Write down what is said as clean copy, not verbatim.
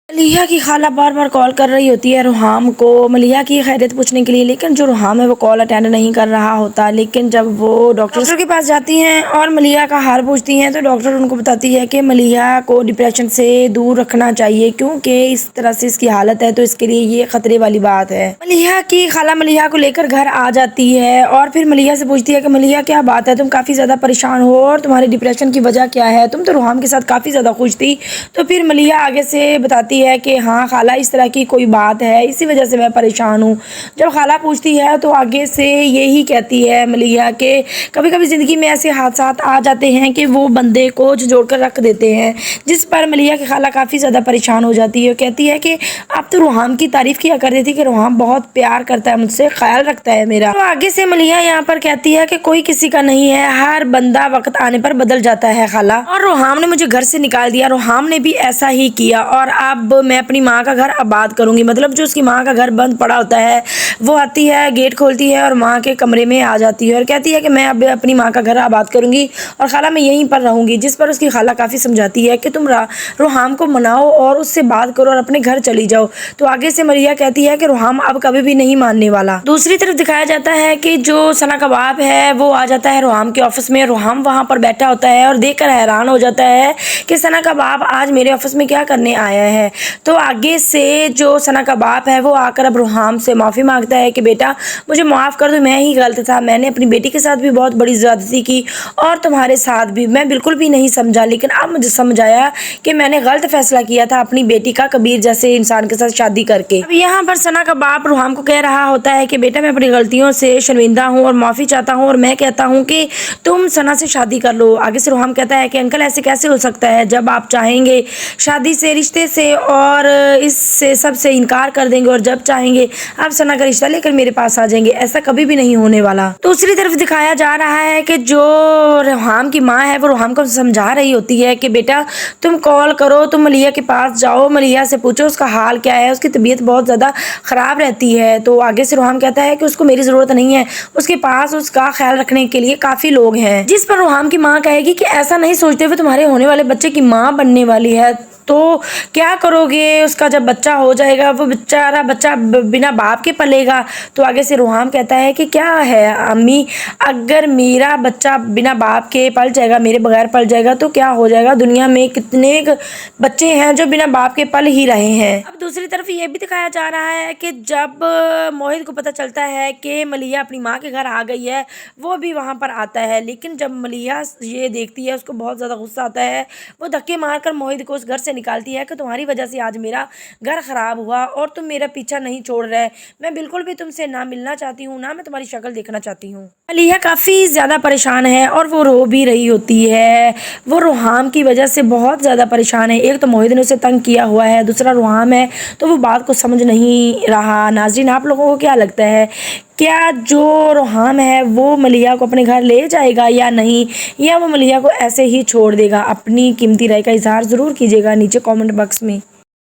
मलिहा की खाला बार बार कॉल कर रही होती है रुहाम को मलिहा की खैरियत पूछने के लिए, लेकिन जो रुहाम है वो कॉल अटेंड नहीं कर रहा होता। लेकिन जब वो डॉक्टर के पास जाती हैं और मलिहा का हाल पूछती हैं तो डॉक्टर उनको बताती है कि मलिहा को डिप्रेशन से दूर रखना चाहिए, क्योंकि इस तरह से इसकी हालत है तो इसके लिए ये खतरे वाली बात है। मलिहा की खाला मलिहा को लेकर घर आ जाती है और फिर मलिहा से पूछती है कि मलिहा क्या बात है, तुम काफ़ी ज़्यादा परेशान हो और तुम्हारे डिप्रेशन की वजह क्या है, तुम तो रुहाम के साथ काफ़ी ज़्यादा खुश थी। तो फिर मलिहा आगे से बताती है कि हाँ खाला, इस तरह की कोई बात है, इसी वजह से मैं परेशान हूँ। जब खाला पूछती है तो आगे से यही कहती है मलिहा कि कभी कभी ज़िंदगी में ऐसे हादसात आ जाते हैं कि वो बंदे को झंझोड़ कर रख देते हैं, जिस पर मलिहा की खाला काफ़ी ज़्यादा परेशान हो जाती है। कहती है कि आप तो रुहाम की तारीफ़ किया करती थी कि रुहाम बहुत प्यार करता है मुझसे, ख्याल रखता है मेरा। तो आगे से मलिहा यहाँ पर कहती है कि कोई किसी का नहीं है, हर बंदा वक्त आने पर बदल जाता है खाला, और रुहाम ने मुझे घर से निकाल दिया, रुहाम ने भी ऐसा ही किया और अब मैं अपनी माँ का घर आबाद करूंगी। मतलब जो उसकी माँ का घर बंद पड़ा होता है वो आती है, गेट खोलती है और माँ के कमरे में आ जाती है और कहती है कि मैं अब अपनी माँ का घर आबाद करूंगी और खाला मैं यहीं पर रहूंगी। जिस पर उसकी खाला काफ़ी समझाती है कि तुम रुहाम को मनाओ और उससे बात करो और अपने घर चली जाओ। तो आगे से मलिहा कहती है कि रुहाम अब कभी भी नहीं मानने वाला। दूसरी तरफ दिखाया जाता है कि जो सना कबाब है वो आ जाता है रुहाम के ऑफिस में। रुहाम वहाँ पर बैठा होता है और देखकर हैरान हो जाता है कि सना कबाब आज मेरे ऑफिस में क्या करने आया है। तो आगे से जो सना कबाब है वो आकर अब रुहाम से माफ़ी मांगता है कि बेटा मुझे माफ़ कर दो, मैं ही गलत था, मैंने अपनी बेटी के साथ भी बहुत बड़ी ज़्यादती की और तुम्हारे साथ भी, मैं बिल्कुल भी नहीं समझा, लेकिन अब मुझे समझ आया कि मैंने गलत फैसला किया था अपनी बेटी का कबीर जैसे इंसान के साथ शादी करके। अब यहाँ पर सना कबाब रुहाम को कह रहा होता है कि बेटा मैं अपनी गलतियों से शर्मिंदा हूँ और माफ़ी चाहता हूँ और मैं कहता हूँ कि तुम सना से शादी कर लो। आगे से रुहाम कहता है कि अंकल ऐसे कैसे हो सकता है, जब आप चाहेंगे शादी से, रिश्ते से और इससे सब से इनकार कर देंगे और जब चाहेंगे आप सना का रिश्ता लेकर मेरे पास आ जाएंगे, ऐसा कभी भी नहीं होने वाला। दूसरी तरफ दिखाया जा रहा है कि जो रुहाम की माँ है वो रुहाम को समझा रही होती है कि बेटा तुम कॉल करो, तुम मलिहा के पास जाओ, मलिहा से पूछो उसका हाल क्या है, उसकी तबीयत बहुत ज़्यादा ख़राब रहती है। तो आगे से रुहाम कहता है कि उसको मेरी ज़रूरत नहीं है, उसके पास उसका ख्याल रखने के लिए काफ़ी लोग हैं। जिस पर रुहाम की माँ कहेगी कि ऐसा नहीं सोचते हुए तुम्हारे होने वाले बच्चे की माँ बनने वाली है तो क्या करोगे, उसका जब बच्चा हो जाएगा वो बेचारा बच्चा बिना बाप के पलेगा। तो आगे से रुहाम कहता है कि क्या है अम्मी, अगर मेरा बच्चा बिना बाप के पल जाएगा, मेरे बगैर पल जाएगा तो क्या हो जाएगा, दुनिया में कितने बच्चे हैं जो बिना बाप के पल ही रहे हैं। अब दूसरी तरफ ये भी दिखाया जा रहा है कि जब मोहित को पता चलता है कि मलिहा अपनी माँ के घर आ गई है वो भी वहाँ पर आता है, लेकिन जब मलिहा ये देखती है उसको बहुत ज़्यादा गुस्सा आता है। वो धक्के मारकर मोहित को उस घर से निकालती है कि तुम्हारी वजह से आज मेरा घर खराब हुआ और तुम मेरा पीछा नहीं छोड़ रहे, मैं बिल्कुल भी तुमसे ना मिलना चाहती हूँ, ना मैं तुम्हारी शक्ल देखना चाहती हूँ। मलिहा काफ़ी ज़्यादा परेशान है और वो रो भी रही होती है। वो रुहाम की वजह से बहुत ज़्यादा परेशान है। एक तो मोहित ने उसे तंग किया हुआ है, दूसरा रुहाम है तो वो बात को समझ नहीं रहा। नाज़रीन, आप लोगों को क्या लगता है, क्या जो रुहाम है वो मलिहा को अपने घर ले जाएगा या नहीं, या वो मलिहा को ऐसे ही छोड़ देगा? अपनी कीमती राय का इजहार ज़रूर कीजिएगा नीचे कमेंट बॉक्स में।